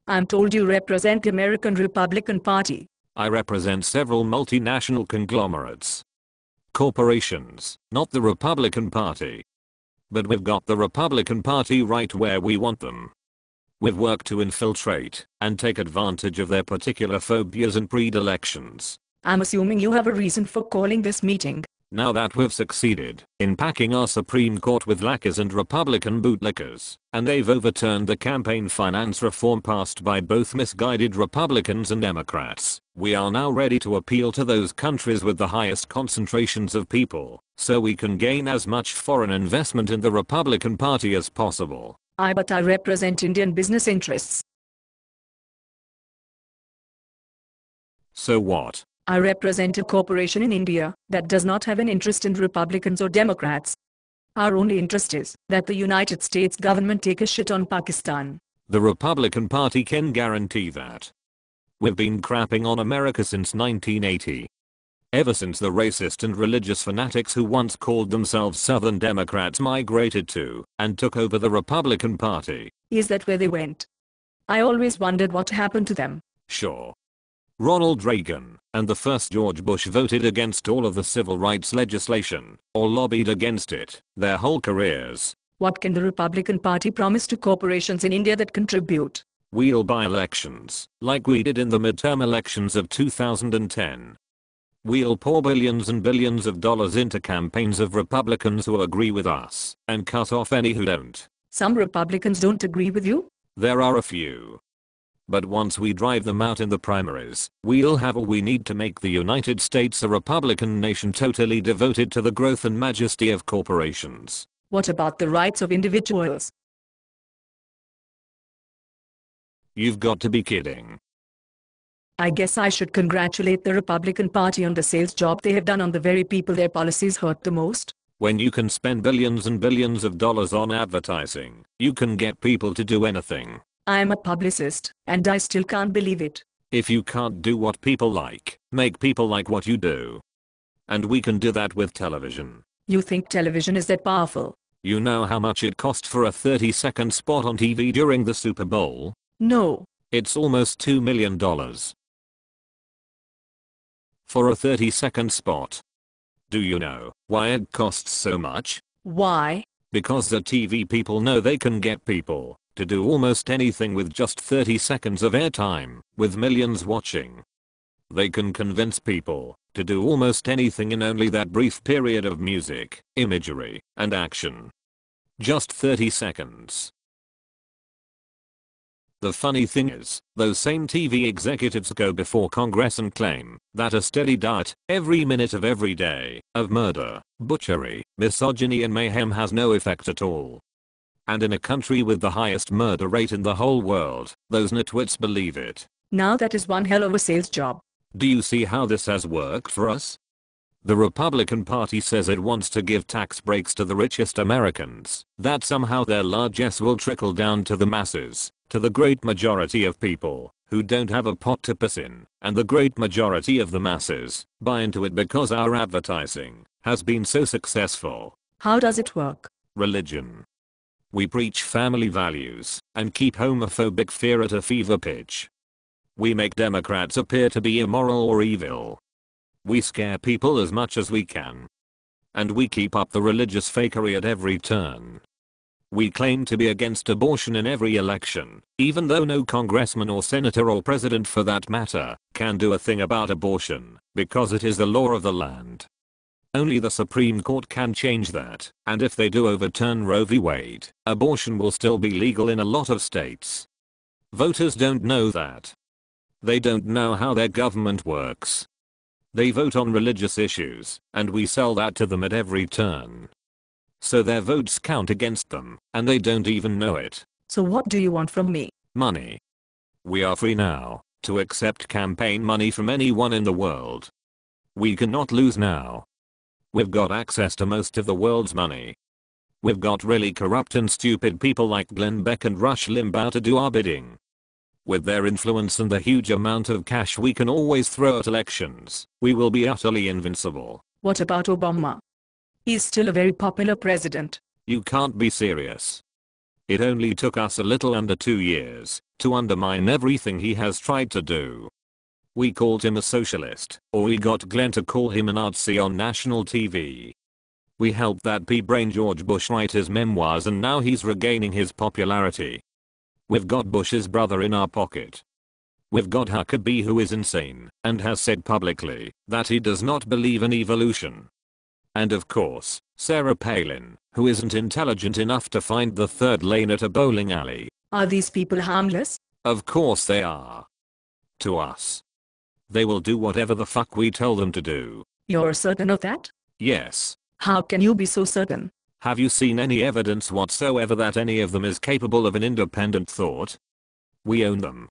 I'm told you represent the American Republican Party. I represent several multinational conglomerates. Corporations, not the Republican Party. But we've got the Republican Party right where we want them. We've worked to infiltrate and take advantage of their particular phobias and predilections. I'm assuming you have a reason for calling this meeting. Now that we've succeeded in packing our Supreme Court with lackeys and Republican bootlickers, and they've overturned the campaign finance reform passed by both misguided Republicans and Democrats, we are now ready to appeal to those countries with the highest concentrations of people, so we can gain as much foreign investment in the Republican Party as possible. But I represent Indian business interests. So what? I represent a corporation in India that does not have an interest in Republicans or Democrats. Our only interest is that the United States government take a shit on Pakistan. The Republican Party can guarantee that. We've been crapping on America since 1980. Ever since the racist and religious fanatics who once called themselves Southern Democrats migrated to and took over the Republican Party. Is that where they went? I always wondered what happened to them. Sure. Ronald Reagan and the first George Bush voted against all of the civil rights legislation, or lobbied against it, their whole careers. What can the Republican Party promise to corporations in India that contribute? We'll buy elections, like we did in the midterm elections of 2010. We'll pour billions and billions of dollars into campaigns of Republicans who agree with us, and cut off any who don't. Some Republicans don't agree with you? There are a few. But once we drive them out in the primaries, we'll have all we need to make the United States a Republican nation totally devoted to the growth and majesty of corporations. What about the rights of individuals? You've got to be kidding. I guess I should congratulate the Republican Party on the sales job they have done on the very people their policies hurt the most. When you can spend billions and billions of dollars on advertising, you can get people to do anything. I'm a publicist, and I still can't believe it. If you can't do what people like, make people like what you do. And we can do that with television. You think television is that powerful? You know how much it cost for a 30-second spot on TV during the Super Bowl? No. It's almost $2 million. For a 30-second spot. Do you know why it costs so much? Why? Because the TV people know they can get people to do almost anything with just 30 seconds of airtime, with millions watching. They can convince people to do almost anything in only that brief period of music, imagery, and action. Just 30 seconds. The funny thing is, those same TV executives go before Congress and claim that a steady diet, every minute of every day, of murder, butchery, misogyny and mayhem has no effect at all. And in a country with the highest murder rate in the whole world, those nitwits believe it. Now that is one hell of a sales job. Do you see how this has worked for us? The Republican Party says it wants to give tax breaks to the richest Americans, that somehow their largesse will trickle down to the masses, to the great majority of people who don't have a pot to piss in, and the great majority of the masses buy into it because our advertising has been so successful. How does it work? Religion. We preach family values and keep homophobic fear at a fever pitch. We make Democrats appear to be immoral or evil. We scare people as much as we can. And we keep up the religious fakery at every turn. We claim to be against abortion in every election, even though no congressman or senator or president for that matter can do a thing about abortion, because it is the law of the land. Only the Supreme Court can change that, and if they do overturn Roe v. Wade, abortion will still be legal in a lot of states. Voters don't know that. They don't know how their government works. They vote on religious issues, and we sell that to them at every turn. So their votes count against them, and they don't even know it. So what do you want from me? Money. We are free now to accept campaign money from anyone in the world. We cannot lose now. We've got access to most of the world's money. We've got really corrupt and stupid people like Glenn Beck and Rush Limbaugh to do our bidding. With their influence and the huge amount of cash we can always throw at elections, we will be utterly invincible. What about Obama? He's still a very popular president. You can't be serious. It only took us a little under 2 years to undermine everything he has tried to do. We called him a socialist, or we got Glenn to call him a Nazi on national TV. We helped that pea-brain George Bush write his memoirs and now he's regaining his popularity. We've got Bush's brother in our pocket. We've got Huckabee, who is insane and has said publicly that he does not believe in evolution. And of course, Sarah Palin, who isn't intelligent enough to find the third lane at a bowling alley. Are these people harmless? Of course they are. To us. They will do whatever the fuck we tell them to do. You're certain of that? Yes. How can you be so certain? Have you seen any evidence whatsoever that any of them is capable of an independent thought? We own them.